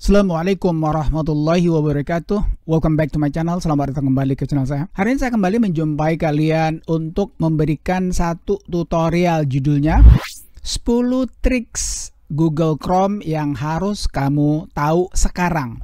Assalamualaikum warahmatullahi wabarakatuh. Welcome back to my channel. Selamat datang kembali ke channel saya. Hari ini saya kembali menjumpai kalian untuk memberikan satu tutorial, judulnya 10 triks Google Chrome yang harus kamu tahu sekarang.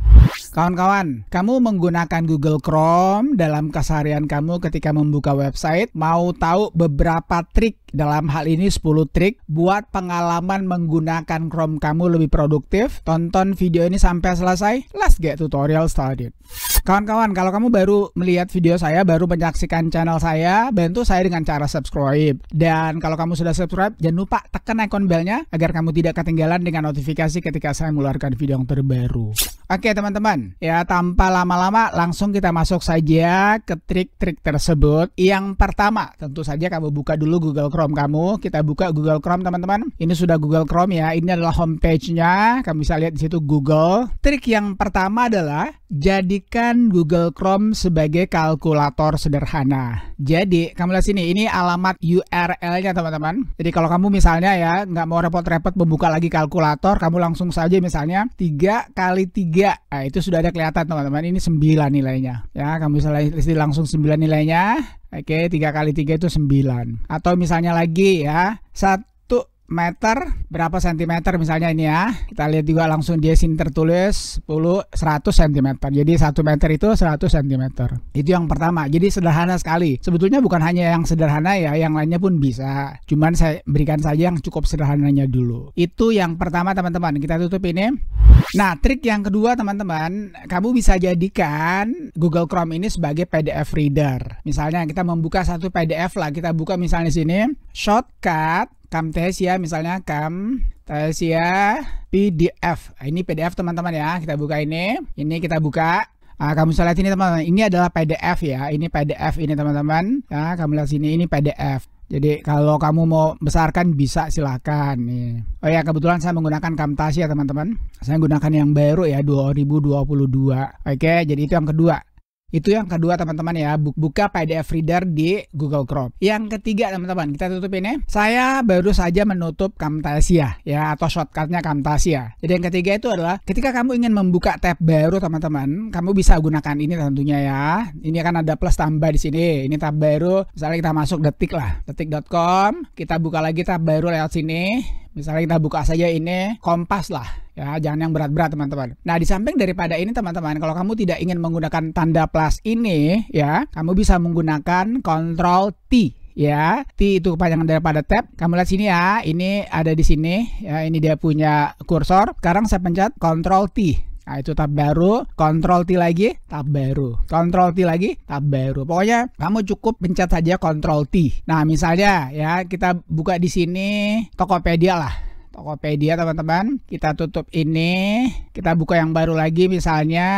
Kawan-kawan, kamu menggunakan Google Chrome dalam keseharian kamu ketika membuka website, mau tahu beberapa trik, dalam hal ini 10 trik buat pengalaman menggunakan Chrome kamu lebih produktif? Tonton video ini sampai selesai. Let's get tutorial started. Kawan-kawan, kalau kamu baru melihat video saya, baru menyaksikan channel saya, bantu saya dengan cara subscribe. Dan kalau kamu sudah subscribe, jangan lupa tekan ikon belnya agar kamu tidak ketinggalan dengan notifikasi ketika saya mengeluarkan video yang terbaru. Oke teman-teman, ya tanpa lama-lama langsung kita masuk saja ke trik-trik tersebut. Yang pertama, tentu saja kamu buka dulu Google Chrome kamu. Kita buka Google Chrome teman-teman. Ini sudah Google Chrome ya. Ini adalah homepage-nya. Kamu bisa lihat di situ Google. Trik yang pertama adalah jadikan Google Chrome sebagai kalkulator sederhana. Jadi kamu lihat sini, ini alamat URL-nya teman-teman. Jadi kalau kamu misalnya ya nggak mau repot-repot membuka lagi kalkulator, kamu langsung saja misalnya 3 kali 3. Nah, itu sudah ada kelihatan teman-teman. Ini 9 nilainya. Ya, kamu bisa lihat langsung 9 nilainya. Oke, 3 kali 3 itu 9. Atau misalnya lagi ya, 1 meter berapa sentimeter misalnya ini ya. Kita lihat juga langsung dia sini tertulis 100 cm. Jadi 1 meter itu 100 cm. Itu yang pertama. Jadi sederhana sekali. Sebetulnya bukan hanya yang sederhana ya, yang lainnya pun bisa. Cuman saya berikan saja yang cukup sederhananya dulu. Itu yang pertama teman-teman. Kita tutup ini. Nah, trik yang kedua teman-teman, kamu bisa jadikan Google Chrome ini sebagai PDF reader. Misalnya kita membuka satu PDF lah, kita buka misalnya sini shortcut Camtasia, misalnya Camtasia PDF. Nah, ini PDF teman-teman ya. Kita buka ini kita buka. Nah, kamu bisa lihat ini teman-teman. Ini adalah PDF ya. Ini PDF ini teman-teman. Ya, kamu lihat sini ini PDF. Jadi kalau kamu mau besarkan bisa silakan nih. Oh ya, kebetulan saya menggunakan Camtasia teman-teman. Saya menggunakan yang baru ya 2022. Oke, jadi itu yang kedua. Itu yang kedua teman-teman ya, buka PDF reader di Google Chrome. Yang ketiga teman-teman, kita tutup ini. Saya baru saja menutup Camtasia ya, atau shortcutnya Camtasia. Jadi yang ketiga itu adalah ketika kamu ingin membuka tab baru teman-teman, kamu bisa gunakan ini tentunya ya. Ini akan ada plus tambah di sini. Ini tab baru, misalnya kita masuk detik lah, detik.com. Kita buka lagi tab baru lewat sini. Misalnya kita buka saja ini Kompas lah ya, jangan yang berat-berat teman-teman. Nah, di samping daripada ini teman-teman, kalau kamu tidak ingin menggunakan tanda plus ini ya, kamu bisa menggunakan Ctrl T ya. T itu kepanjangan daripada tab. Kamu lihat sini ya, ini ada di sini ya, ini dia punya kursor. Sekarang saya pencet Ctrl T. Nah, itu tab baru, Ctrl T lagi, tab baru, Ctrl T lagi, tab baru. Pokoknya kamu cukup pencet saja Ctrl T. Nah, misalnya ya, kita buka di sini Tokopedia lah. Tokopedia teman-teman. Kita tutup ini, kita buka yang baru lagi misalnya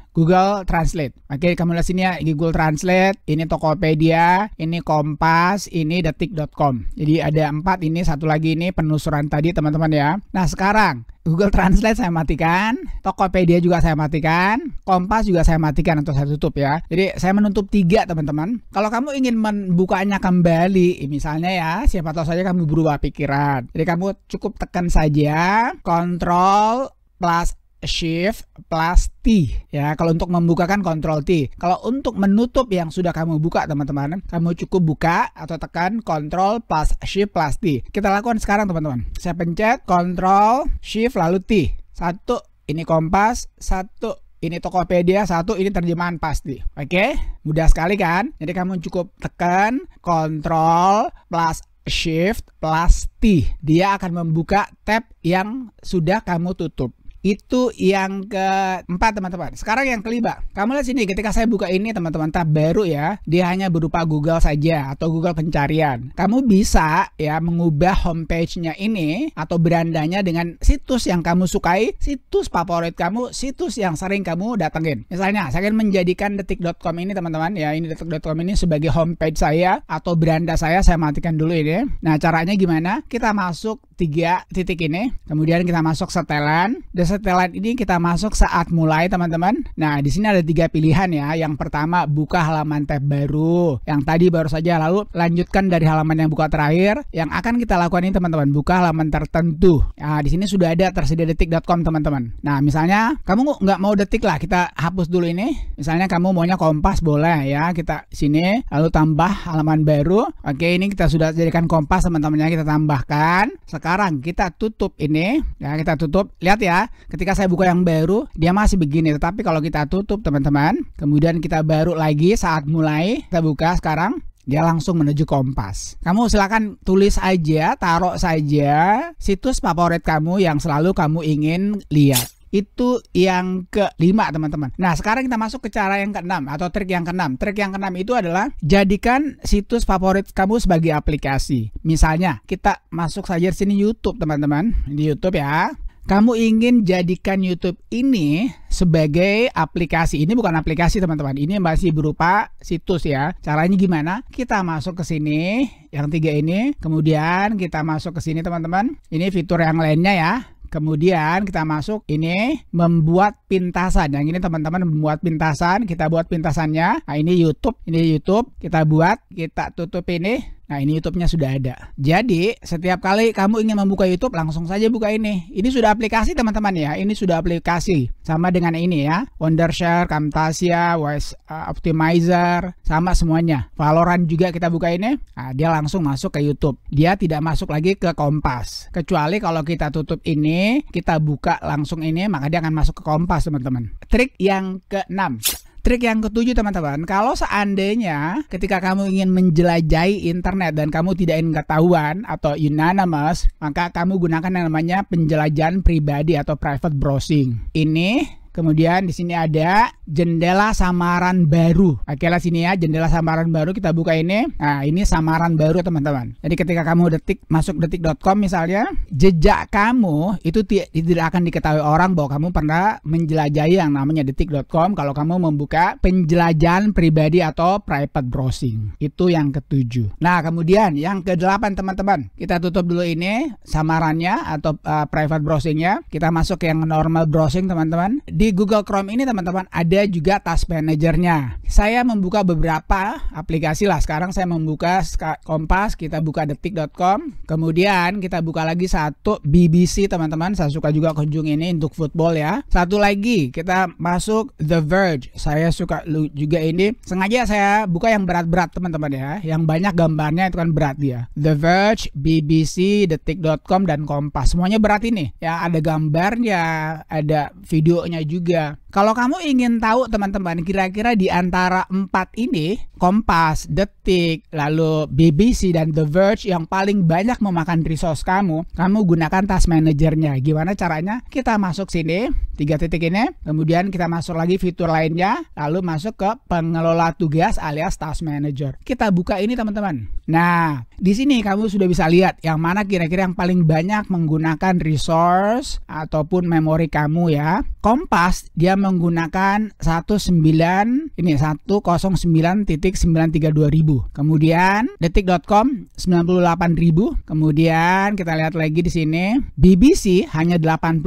Google Translate. Oke, kamu lihat sini ya, Google Translate, ini Tokopedia, ini Kompas, ini detik.com. Jadi ada 4 ini, satu lagi ini penelusuran tadi teman-teman ya. Nah, sekarang Google Translate saya matikan, Tokopedia juga saya matikan, Kompas juga saya matikan atau saya tutup ya. Jadi saya menutup 3 teman-teman. Kalau kamu ingin membukanya kembali, misalnya ya, siapa tahu saja kamu berubah pikiran. Jadi kamu cukup tekan saja Ctrl plus Shift plus T ya. Kalau untuk membukakan Ctrl T. Kalau untuk menutup yang sudah kamu buka teman-teman, kamu cukup buka atau tekan Ctrl plus Shift plus T. Kita lakukan sekarang teman-teman. Saya pencet Ctrl Shift lalu T. 1 ini Kompas, 1 ini Tokopedia, 1 ini terjemahan pasti. Oke, mudah sekali kan? Jadi kamu cukup tekan Ctrl plus Shift plus T. Dia akan membuka tab yang sudah kamu tutup. Itu yang keempat teman-teman. Sekarang yang kelima. Kamu lihat sini, ketika saya buka ini teman-teman, tab baru ya, dia hanya berupa Google saja atau Google pencarian. Kamu bisa ya mengubah homepage-nya ini atau berandanya dengan situs yang kamu sukai, situs favorit kamu, situs yang sering kamu datengin. Misalnya, saya ingin menjadikan detik.com ini teman-teman ya, ini detik.com ini sebagai homepage saya atau beranda saya matikan dulu ini. Nah, caranya gimana? Kita masuk 3 titik ini, kemudian kita masuk setelan. setelan ini kita masuk saat mulai teman-teman. Nah di sini ada 3 pilihan ya. Yang pertama buka halaman tab baru. Yang tadi baru saja, lalu lanjutkan dari halaman yang buka terakhir. Yang akan kita lakukan ini teman-teman, buka halaman tertentu. Nah di sini sudah ada tersedia detik.com teman-teman. Nah misalnya kamu nggak mau detik lah, kita hapus dulu ini. Misalnya kamu maunya Kompas, boleh ya. Kita sini lalu tambah halaman baru. Oke, ini kita sudah jadikan Kompas teman-temannya, kita tambahkan. Sekarang kita tutup ini ya, kita tutup. Lihat ya, ketika saya buka yang baru dia masih begini, tetapi kalau kita tutup teman-teman, kemudian kita baru lagi saat mulai, kita buka sekarang, dia langsung menuju Kompas. Kamu silakan tulis aja, taruh saja situs favorit kamu yang selalu kamu ingin lihat. Itu yang kelima teman-teman. Nah sekarang kita masuk ke cara yang keenam atau trik yang keenam. Trik yang keenam itu adalah jadikan situs favorit kamu sebagai aplikasi. Misalnya kita masuk saja di sini YouTube teman-teman, di YouTube ya. Kamu ingin jadikan YouTube ini sebagai aplikasi. Ini bukan aplikasi teman-teman, ini masih berupa situs ya. Caranya gimana? Kita masuk ke sini, yang 3 ini. Kemudian kita masuk ke sini teman-teman. Ini fitur yang lainnya ya. Kemudian kita masuk ini membuat pintasan. Yang ini teman-teman membuat pintasan. Kita buat pintasannya. Nah ini YouTube. Ini YouTube. Kita buat. Kita tutup ini. Nah ini YouTube-nya sudah ada. Jadi setiap kali kamu ingin membuka YouTube langsung saja buka ini. Ini sudah aplikasi teman-teman ya. Ini sudah aplikasi. Sama dengan ini ya. Wondershare, Camtasia, Voice Optimizer, sama semuanya. Valorant juga kita buka ini. Nah, dia langsung masuk ke YouTube. Dia tidak masuk lagi ke Kompas. Kecuali kalau kita tutup ini, kita buka langsung ini, maka dia akan masuk ke Kompas teman-teman. Trik yang keenam. Trik yang ketujuh teman-teman, kalau seandainya ketika kamu ingin menjelajahi internet dan kamu tidak ingin ketahuan atau anonymous, maka kamu gunakan yang namanya penjelajahan pribadi atau private browsing. Ini kemudian di sini ada jendela samaran baru. Oke lah sini ya, jendela samaran baru kita buka ini. Nah, ini samaran baru teman-teman. Jadi ketika kamu masuk detik.com misalnya, jejak kamu itu tidak akan diketahui orang bahwa kamu pernah menjelajahi yang namanya detik.com kalau kamu membuka penjelajahan pribadi atau private browsing. Itu yang ketujuh. Nah, kemudian yang kedelapan teman-teman. Kita tutup dulu ini samarannya atau private browsingnya. Kita masuk ke yang normal browsing teman-teman. Di Google Chrome ini teman-teman ada juga task manajernya. Saya membuka beberapa aplikasi lah. Sekarang saya membuka Kompas, kita buka detik.com. Kemudian kita buka lagi satu BBC teman-teman. Saya suka juga kunjung ini untuk football ya. Satu lagi kita masuk The Verge. Saya suka juga ini. Sengaja saya buka yang berat-berat teman-teman ya. Yang banyak gambarnya itu kan berat dia. The Verge, BBC, detik.com dan Kompas. Semuanya berat ini. Ya ada gambarnya, ada videonya juga. Kalau kamu ingin tahu teman-teman kira-kira di antara 4 ini, Kompas, Detik, lalu BBC dan The Verge yang paling banyak memakan resource kamu gunakan task manajernya. Gimana caranya? Kita masuk sini, 3 titik ini, kemudian kita masuk lagi fitur lainnya, lalu masuk ke pengelola tugas alias task manager. Kita buka ini teman-teman. Nah, di sini kamu sudah bisa lihat yang mana kira-kira yang paling banyak menggunakan resource ataupun memori kamu ya. Kompas dia menggunakan 109.932.000. Kemudian detik.com 98.000. Kemudian kita lihat lagi di sini BBC hanya 80.000.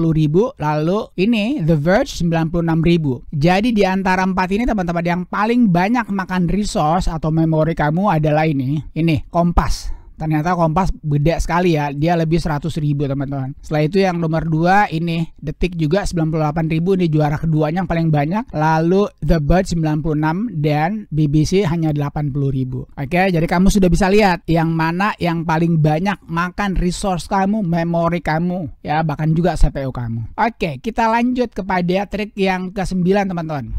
Lalu ini The Verge 96.000. Jadi di antara 4 ini teman-teman yang paling banyak makan resource atau memori kamu adalah ini Kompas. Ternyata Kompas beda sekali ya, dia lebih 100.000 teman-teman. Setelah itu yang nomor 2 ini Detik juga 98.000, ini juara keduanya yang paling banyak. Lalu The Verge 96 dan BBC hanya 80.000. Oke, jadi kamu sudah bisa lihat yang mana yang paling banyak makan resource kamu, memori kamu ya, bahkan juga CPU kamu. Oke, kita lanjut kepada trik yang ke-9 teman-teman.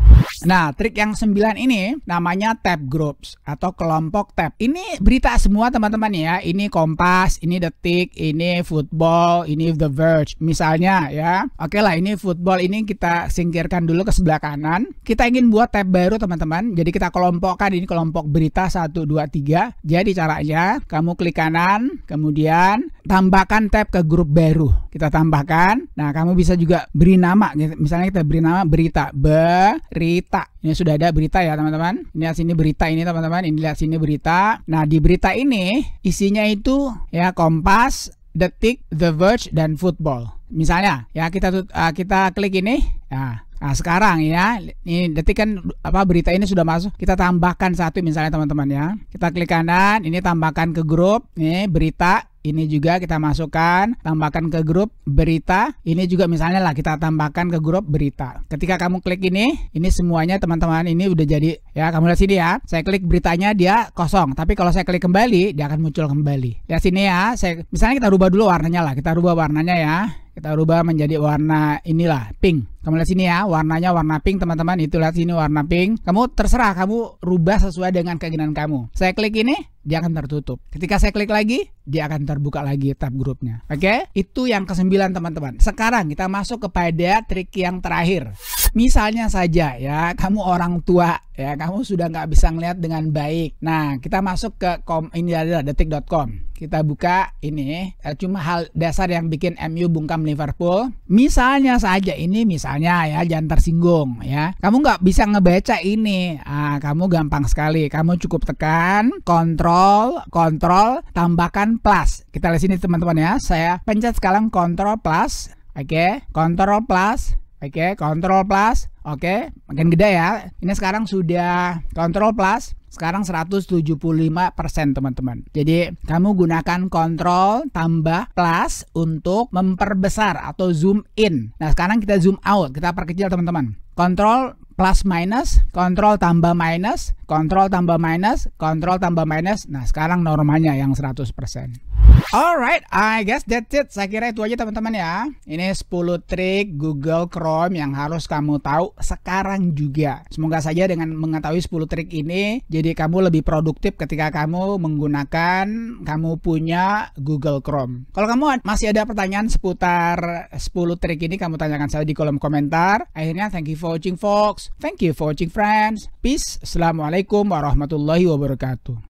Nah, trik yang 9 ini namanya tab groups atau kelompok tab. Ini berita semua teman-teman ya. Ini Kompas, ini Detik, ini football, ini The Verge misalnya ya. Oke lah, ini football, ini kita singkirkan dulu ke sebelah kanan. Kita ingin buat tab baru teman-teman. Jadi kita kelompokkan ini kelompok berita 1, 2, 3. Jadi caranya kamu klik kanan, kemudian tambahkan tab ke grup baru. Kita tambahkan. Nah, kamu bisa juga beri nama. Misalnya kita beri nama berita. Ini sudah ada berita ya teman-teman. Lihat sini berita ini teman-teman. Ini lihat sini berita. Nah, di berita ini isinya itu ya Kompas, Detik, The Verge dan football. Misalnya ya kita klik ini. Nah sekarang ya, ini detik kan berita ini sudah masuk. Kita tambahkan satu misalnya teman-teman ya. Kita klik kanan, ini tambahkan ke grup. Nih berita. Ini juga kita masukkan, tambahkan ke grup berita. Ini juga misalnya lah kita tambahkan ke grup berita. Ketika kamu klik ini semuanya teman-teman ini udah jadi ya. Kamu lihat sini ya. Saya klik beritanya dia kosong. Tapi kalau saya klik kembali dia akan muncul kembali. Lihat sini ya. Misalnya kita rubah dulu warnanya lah. Kita rubah warnanya ya. Kita rubah menjadi warna inilah pink. Kamu lihat sini ya, warnanya warna pink teman-teman. Itu lihat sini warna pink. Kamu terserah, kamu rubah sesuai dengan keinginan kamu. Saya klik ini, dia akan tertutup. Ketika saya klik lagi, dia akan terbuka lagi tab grupnya. Oke? Itu yang ke-9 teman-teman. Sekarang kita masuk kepada trik yang terakhir. Misalnya saja ya, kamu orang tua ya, kamu sudah nggak bisa ngeliat dengan baik. Nah, kita masuk ke ini adalah detik.com. Kita buka ini, cuma hal dasar yang bikin MU bungkam Liverpool. Misalnya saja ini, misalnya ya, jangan tersinggung ya. Kamu nggak bisa ngebaca ini. Kamu gampang sekali. Kamu cukup tekan kontrol, tambahkan plus. Kita lihat sini teman-teman ya. Saya pencet sekarang kontrol plus. Oke, kontrol plus. Oke, kontrol plus. Oke, makin gede ya. Ini sekarang sudah kontrol plus. Sekarang 175% teman-teman. Jadi kamu gunakan kontrol tambah plus untuk memperbesar atau zoom in. Nah sekarang kita zoom out. Kita perkecil teman-teman. Kontrol plus minus, kontrol tambah minus, kontrol tambah minus, kontrol tambah minus. Nah sekarang normalnya yang 100%. Alright, I guess that's it. Saya kira itu aja teman-teman ya. Ini 10 trik Google Chrome yang harus kamu tahu sekarang juga. Semoga saja dengan mengetahui 10 trik ini, jadi kamu lebih produktif ketika kamu menggunakan kamu punya Google Chrome. Kalau kamu masih ada pertanyaan seputar 10 trik ini, kamu tanyakan saya di kolom komentar. Akhirnya, thank you for watching folks. Thank you for watching friends. Peace. Assalamualaikum warahmatullahi wabarakatuh.